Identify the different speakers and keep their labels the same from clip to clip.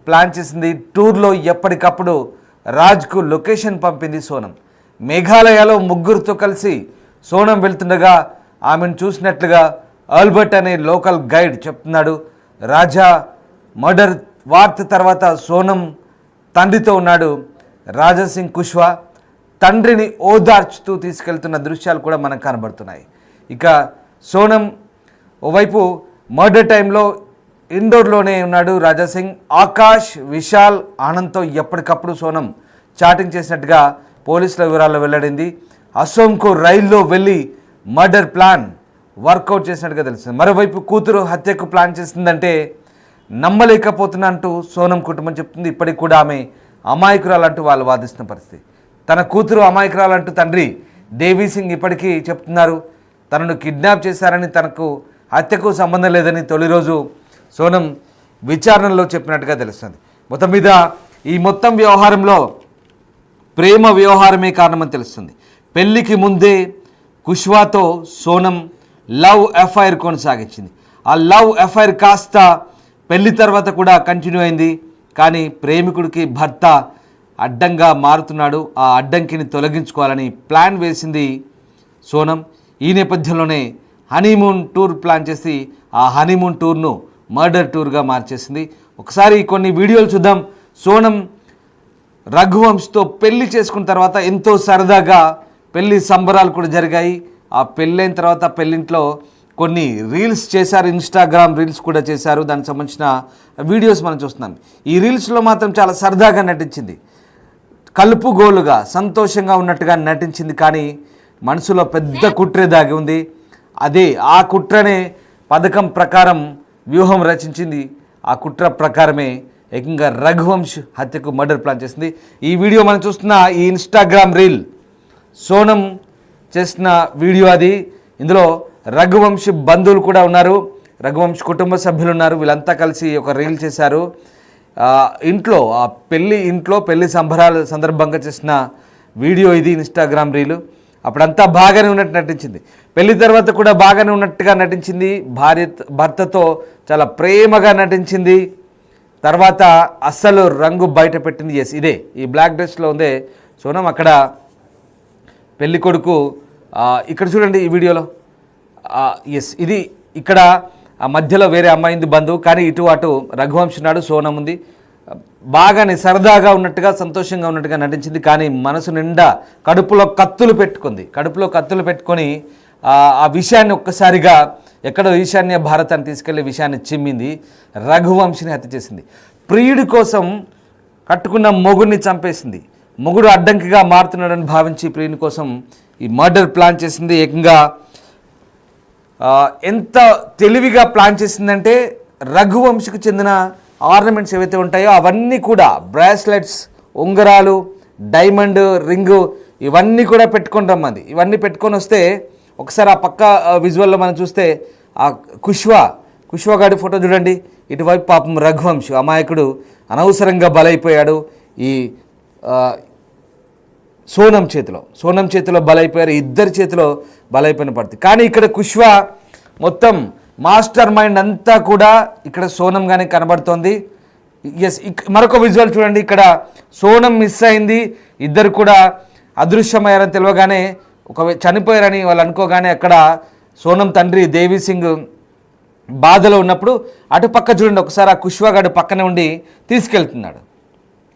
Speaker 1: Plan చేసింది. టూర్లో ఎప్పటికప్పుడు రాజ్కు లొకేషన్ పంపింది సోనం. మేఘాలయలో ముగ్గురితో కలిసి సోనం వెళ్తుండగా ఆమెను చూసినట్లుగా ఆల్బర్ట్ అనే లోకల్ గైడ్ చెప్తున్నాడు. రాజా మర్డర్ వార్త తర్వాత సోనం తండ్రితో ఉన్నాడు. రాజాసింగ్ కుష్వా తండ్రిని ఓదార్చుతూ తీసుకెళ్తున్న దృశ్యాలు కూడా మనకు కనబడుతున్నాయి. ఇక సోనం ఓవైపు మర్డర్ టైంలో ఇండోర్లోనే ఉన్నాడు. రాజాసింగ్, ఆకాష్, విశాల్, ఆనంద్తో ఎప్పటికప్పుడు సోనం చాటింగ్ చేసినట్టుగా పోలీసుల వివరాల్లో వెల్లడింది. అసోంకు రైల్లో వెళ్ళి మర్డర్ ప్లాన్ వర్కౌట్ చేసినట్టుగా తెలుస్తుంది. మరోవైపు కూతురు హత్యకు ప్లాన్ చేసిందంటే నమ్మలేకపోతున్నా అంటూ సోనం కుటుంబం చెప్తుంది. ఇప్పటికి కూడా ఆమె అమాయకురాలంటూ వాళ్ళు వాదిస్తున్న పరిస్థితి. తన కూతురు అమాయకురాలంటూ తండ్రి దేవీసింగ్ ఇప్పటికీ చెప్తున్నారు. తనను కిడ్నాప్ చేశారని, తనకు హత్యకు సంబంధం లేదని తొలి రోజు సోనం విచారణలో చెప్పినట్టుగా తెలుస్తుంది. మొత్తం మీద ఈ మొత్తం వ్యవహారంలో ప్రేమ వ్యవహారమే కారణమని తెలుస్తుంది. పెళ్లికి ముందే కుష్వాతో సోనం లవ్ అఫైర్ కొనసాగించింది. ఆ లవ్ అఫైర్ కాస్త పెళ్లి తర్వాత కూడా కంటిన్యూ అయింది. కానీ ప్రేమికుడికి భర్త అడ్డంగా మారుతున్నాడు. ఆ అడ్డంకిని తొలగించుకోవాలని ప్లాన్ వేసింది సోనం. ఈ నేపథ్యంలోనే హనీమూన్ టూర్ ప్లాన్ చేసి ఆ హనీమూన్ టూర్ను మర్డర్ టూర్గా మార్చేసింది. ఒకసారి కొన్ని వీడియోలు చూద్దాం. సోనం రఘువంశ్తో పెళ్లి చేసుకున్న తర్వాత ఎంతో సరదాగా పెళ్లి సంబరాలు కూడా జరిగాయి. ఆ పెళ్ళైన తర్వాత పెళ్ళింట్లో కొన్ని రీల్స్ చేశారు, ఇన్స్టాగ్రామ్ రీల్స్ కూడా చేశారు. దానికి సంబంధించిన వీడియోస్ మనం చూస్తున్నాం. ఈ రీల్స్లో మాత్రం చాలా సరదాగా నటించింది, కలుపుగోలుగా సంతోషంగా ఉన్నట్టుగా నటించింది. కానీ మనసులో పెద్ద కుట్రే దాగి ఉంది. అదే ఆ కుట్రనే పథకం ప్రకారం వ్యూహం రచించింది. ఆ కుట్ర ప్రకారమే ఏకంగా రఘువంశ్ హత్యకు మర్డర్ ప్లాన్ చేసింది. ఈ వీడియో మనం చూస్తున్న ఈ ఇన్స్టాగ్రామ్ రీల్ సోనం చేసిన వీడియో అది. ఇందులో రఘువంశ్ బంధువులు కూడా ఉన్నారు, రఘువంశ్ కుటుంబ సభ్యులు ఉన్నారు. వీళ్ళంతా కలిసి ఒక రీల్ చేశారు. ఇంట్లో ఆ పెళ్లి సంబరాల సందర్భంగా చేసిన వీడియో ఇది, ఇన్స్టాగ్రామ్ రీలు. అప్పుడంతా బాగానే ఉన్నట్టు నటించింది. పెళ్లి తర్వాత కూడా బాగానే ఉన్నట్టుగా నటించింది. భర్తతో చాలా ప్రేమగా నటించింది. తర్వాత అస్సలు రంగు బయట పెట్టింది. ఎస్, ఇదే ఈ బ్లాక్ డ్రెస్లో ఉందే సోనం. అక్కడ పెళ్లి కొడుకు ఇక్కడ చూడండి ఈ వీడియోలో. ఎస్, ఇది ఇక్కడ ఆ మధ్యలో వేరే అమ్మాయింది బంధువు. కానీ ఇటు అటు రఘువంశ్ నాడు సోనం ఉంది. బాగానే సరదాగా ఉన్నట్టుగా సంతోషంగా ఉన్నట్టుగా నటించింది. కానీ మనసు నిండా కడుపులో కత్తులు పెట్టుకొని ఆ విషయాన్ని ఒక్కసారిగా ఎక్కడో ఈశాన్య భారతాన్ని తీసుకెళ్లి విషయాన్ని చిమ్మింది. రఘువంశిని హత్య చేసింది. ప్రియుడి కోసం కట్టుకున్న మొగుడిని చంపేసింది. మొగుడు అడ్డంకిగా మారుతున్నాడని భావించి ప్రియుని కోసం ఈ మర్డర్ ప్లాన్ చేసింది. ఏకంగా ఎంత తెలివిగా ప్లాన్ చేసిందంటే రఘువంశికి చెందిన ఆర్నమెంట్స్ ఏవైతే ఉంటాయో అవన్నీ కూడా, బ్రాస్లెట్స్, ఉంగరాలు, డైమండ్ రింగు, ఇవన్నీ కూడా పెట్టుకొని రమ్మంది. ఇవన్నీ పెట్టుకొని వస్తే ఒకసారి ఆ పక్క విజువల్లో మనం చూస్తే ఆ కుష్వా గాడి ఫోటో చూడండి. ఇటువైపు పాపం రఘువంశ్ అమాయకుడు అనవసరంగా బలైపోయాడు. ఈ సోనం చేతిలో బలైపోయారు. ఇద్దరి చేతిలో బలైపోయిన పడుతుంది. కానీ ఇక్కడ కుష్వా మొత్తం మాస్టర్ మైండ్ అంతా కూడా ఇక్కడ సోనంగానే కనబడుతోంది. ఎస్, మరొక విజువల్ చూడండి. ఇక్కడ సోనం మిస్ అయింది. ఇద్దరు కూడా అదృశ్యమయ్యారని తెలియగానే, చనిపోయారని వాళ్ళు అనుకోగానే అక్కడ సోనం తండ్రి దేవీసింగ్ బాధలో ఉన్నప్పుడు అటుపక్క చూడండి ఒకసారి ఆ కుష్వాగాడు పక్కనే ఉండి తీసుకెళ్తున్నాడు.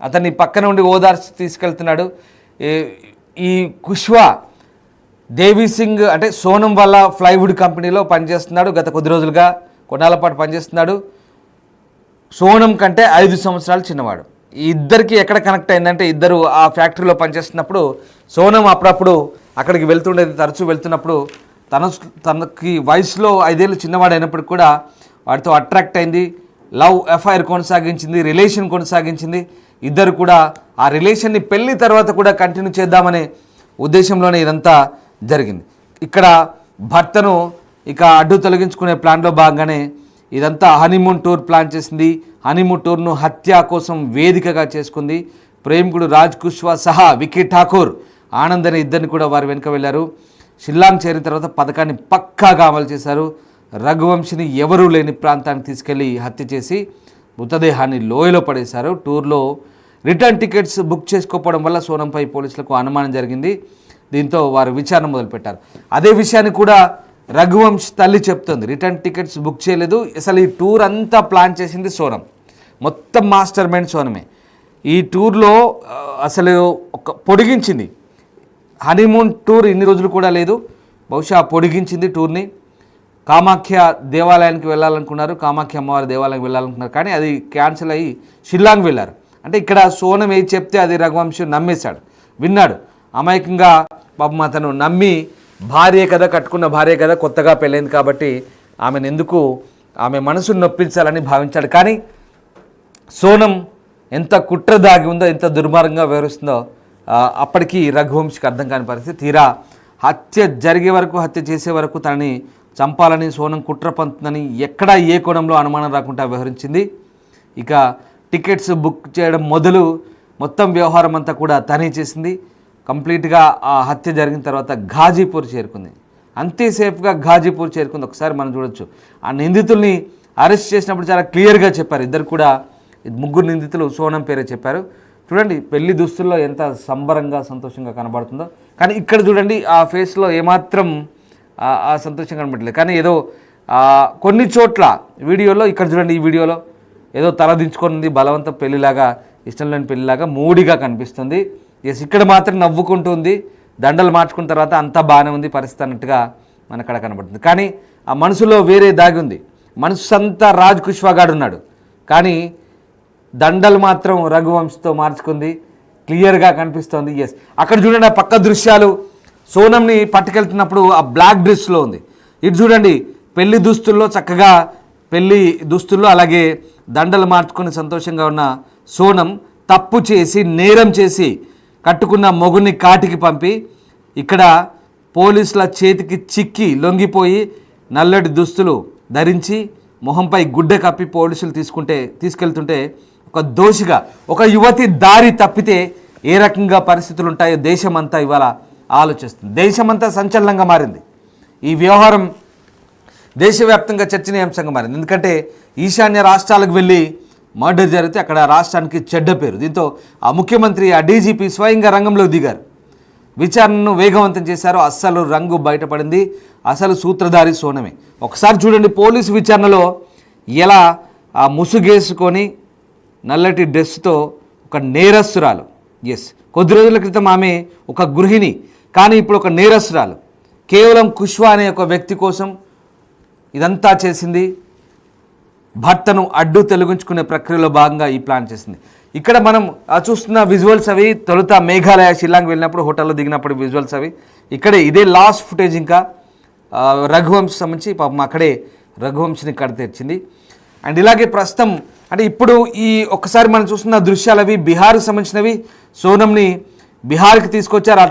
Speaker 1: అతన్ని పక్కన ఉండి ఓదార్చి తీసుకెళ్తున్నాడు. ఈ కుష్వా దేవీసింగ్ అంటే సోనం వల్ల ప్లైవుడ్ కంపెనీలో పనిచేస్తున్నాడు. గత కొన్నాళ్ళ పాటు పనిచేస్తున్నాడు. సోనం కంటే 5 సంవత్సరాలు చిన్నవాడు. ఈ ఇద్దరికి ఎక్కడ కనెక్ట్ అయిందంటే, ఇద్దరు ఆ ఫ్యాక్టరీలో పనిచేస్తున్నప్పుడు సోనం అప్పుడప్పుడు అక్కడికి వెళ్తుండేది. తరచూ వెళ్తున్నప్పుడు తనకి వయసులో 5 ఏళ్ళు చిన్నవాడు అయినప్పటికి కూడా వాడితో అట్రాక్ట్ అయింది. లవ్ అఫైర్ కొనసాగించింది, రిలేషన్ కొనసాగించింది. ఇద్దరు కూడా ఆ రిలేషన్ని పెళ్లి తర్వాత కూడా కంటిన్యూ చేద్దామనే ఉద్దేశంలోనే ఇదంతా జరిగింది. ఇక్కడ భర్తను ఇక అడ్డు తొలగించుకునే ప్లాన్లో భాగంగానే ఇదంతా హనీమూన్ టూర్ ప్లాన్ చేసింది. హనీమూన్ టూర్ను హత్య కోసం వేదికగా చేసుకుంది. ప్రేమికుడు రాజ్ కుష్వా సహా వికీ ఠాకూర్, ఆనంద్ అనే ఇద్దరిని కూడా వారు వెనుక వెళ్ళారు. షిల్లాంగ్ చేరిన తర్వాత పథకాన్ని పక్కాగా అమలు చేశారు. రఘువంశిని ఎవరూ లేని ప్రాంతానికి తీసుకెళ్లి హత్య చేసి మృతదేహాన్ని లోయలో పడేశారు. టూర్లో రిటర్న్ టికెట్స్ బుక్ చేసుకోకపోవడం వల్ల సోనంపై పోలీసులకు అనుమానం జరిగింది. దీంతో వారు విచారణ మొదలుపెట్టారు. అదే విషయాన్ని కూడా రఘువంశ్ తల్లి చెప్తుంది. రిటర్న్ టికెట్స్ బుక్ చేయలేదు, అసలు ఈ టూర్ అంతా ప్లాన్ చేసింది సోనం, మొత్తం మాస్టర్ మైండ్ సోనమే. ఈ టూర్లో అసలు ఒక పొడిగించింది. హనీమూన్ టూర్ ఇన్ని రోజులు కూడా లేదు, బహుశా పొడిగించింది టూర్ని. కామాఖ్య దేవాలయానికి వెళ్ళాలనుకున్నారు, కామాఖ్య అమ్మవారి దేవాలయానికి వెళ్ళాలనుకున్నారు, కానీ అది క్యాన్సిల్ అయ్యి షిల్లాంగ్ వెళ్ళారు. అంటే ఇక్కడ సోనం ఏది చెప్తే అది రఘువంశ్ నమ్మేశాడు, విన్నాడు. అమాయకంగా పాపం అతను నమ్మి భార్య కదా, కట్టుకున్న భార్య కదా, కొత్తగా పెళ్ళైంది కాబట్టి ఆమెను ఎందుకు, ఆమె మనసును నొప్పించాలని భావించాడు. కానీ సోనం ఎంత కుట్ర దాగి ఉందో, ఎంత దుర్మార్గంగా వ్యవహరిస్తుందో అప్పటికీ రఘువంశ్కి అర్థం కాని పరిస్థితి. తీరా హత్య జరిగే వరకు, హత్య చేసే వరకు తనని చంపాలని సోనం కుట్ర పంతుందని ఎక్కడా ఏ కోణంలో అనుమానం రాకుండా వ్యవహరించింది. ఇక టికెట్స్ బుక్ చేయడం మొదలు మొత్తం వ్యవహారం అంతా కూడా తనే చేసింది. కంప్లీట్గా ఆ హత్య జరిగిన తర్వాత ఘాజీపూర్ చేరుకుంది. అంతే సేఫ్గా ఘాజీపూర్ చేరుకుంది. ఒకసారి మనం చూడొచ్చు. ఆ నిందితుల్ని అరెస్ట్ చేసినప్పుడు చాలా క్లియర్గా చెప్పారు. ఇద్దరు కూడా, ముగ్గురు నిందితులు సోనం పేరే చెప్పారు. చూడండి పెళ్లి దుస్తుల్లో ఎంత సంబరంగా సంతోషంగా కనబడుతుందో, కానీ ఇక్కడ చూడండి ఆ ఫేస్లో ఏమాత్రం ఆ సంతోషం కనబడలేదు. కానీ ఏదో కొన్ని చోట్ల వీడియోలో, ఇక్కడ చూడండి ఈ వీడియోలో ఏదో తల దించుకొని బలవంత పెళ్లిలాగా, ఇష్టం లేని పెళ్లిలాగా మూడిగా కనిపిస్తుంది. ఎస్, ఇక్కడ మాత్రం నవ్వుకుంటుంది. దండలు మార్చుకున్న తర్వాత అంతా బాగానే ఉంది పరిస్థితి అన్నట్టుగా మనకు అక్కడ కనబడుతుంది. కానీ ఆ మనసులో వేరే దాగి ఉంది. మనసు అంతా రాజ్ కుష్వాగాడు ఉన్నాడు, కానీ దండలు మాత్రం రఘువంశ్తో మార్చుకుంది, క్లియర్గా కనిపిస్తోంది. ఎస్, అక్కడ చూడండి ఆ పక్క దృశ్యాలు, సోనంని పట్టుకెళ్తున్నప్పుడు ఆ బ్లాక్ డ్రెస్లో ఉంది. ఇటు చూడండి పెళ్లి దుస్తుల్లో, చక్కగా పెళ్లి దుస్తుల్లో, అలాగే దండలు మార్చుకొని సంతోషంగా ఉన్న సోనం తప్పు చేసి, నేరం చేసి కట్టుకున్న మొగుడిని కాటికి పంపి ఇక్కడ పోలీసుల చేతికి చిక్కి లొంగిపోయి నల్లటి దుస్తులు ధరించి మొహంపై గుడ్డ కప్పి పోలీసులు తీసుకెళ్తుంటే ఒక దోషిగా ఒక యువతి దారి తప్పితే ఏ రకంగా పరిస్థితులు ఉంటాయో దేశమంతా ఇవాళ ఆలోచిస్తుంది. దేశమంతా సంచలనంగా మారింది. ఈ వ్యవహారం దేశవ్యాప్తంగా చర్చనీయాంశంగా మారింది. ఎందుకంటే ఈశాన్య రాష్ట్రాలకు వెళ్ళి మర్డర్ జరిగితే అక్కడ రాష్ట్రానికి చెడ్డ పేరు. దీంతో ఆ ముఖ్యమంత్రి, ఆ డీజీపీ స్వయంగా రంగంలోకి దిగారు, విచారణను వేగవంతం చేశారు. అస్సలు రంగు బయటపడింది, అసలు సూత్రధారి సోనమే. ఒకసారి చూడండి పోలీసు విచారణలో ఎలా ఆ ముసుగేసుకొని నల్లటి డ్రెస్తో ఒక నేరస్తురాలు, ఎస్ కొద్ది రోజుల క్రితం ఆమె ఒక గృహిణి, కానీ ఇప్పుడు ఒక నేరస్తురాలు, కేవలం కుష్వా అనే ఒక వ్యక్తి కోసం ఇదంతా చేసింది. భర్తను అడ్డు తొలగించుకునే ప్రక్రియలో భాగంగా ఈ ప్లాన్ చేసింది. ఇక్కడ మనం చూస్తున్న విజువల్స్ అవి తొలుత మేఘాలయ షిల్లాంగ్ వెళ్ళినప్పుడు హోటల్లో దిగినప్పుడు విజువల్స్ అవి. ఇక్కడే ఇదే లాస్ట్ ఫుటేజ్. ఇంకా రఘువంశ్ సంబంధించి పాపం అక్కడే రఘువంశ్ని కడతీర్చింది. అండ్ ఇలాగే ప్రస్తుతం అంటే ఇప్పుడు ఈ ఒక్కసారి మనం చూస్తున్న దృశ్యాలు అవి బీహార్కి సంబంధించినవి. సోనంని బీహార్కి తీసుకొచ్చారు.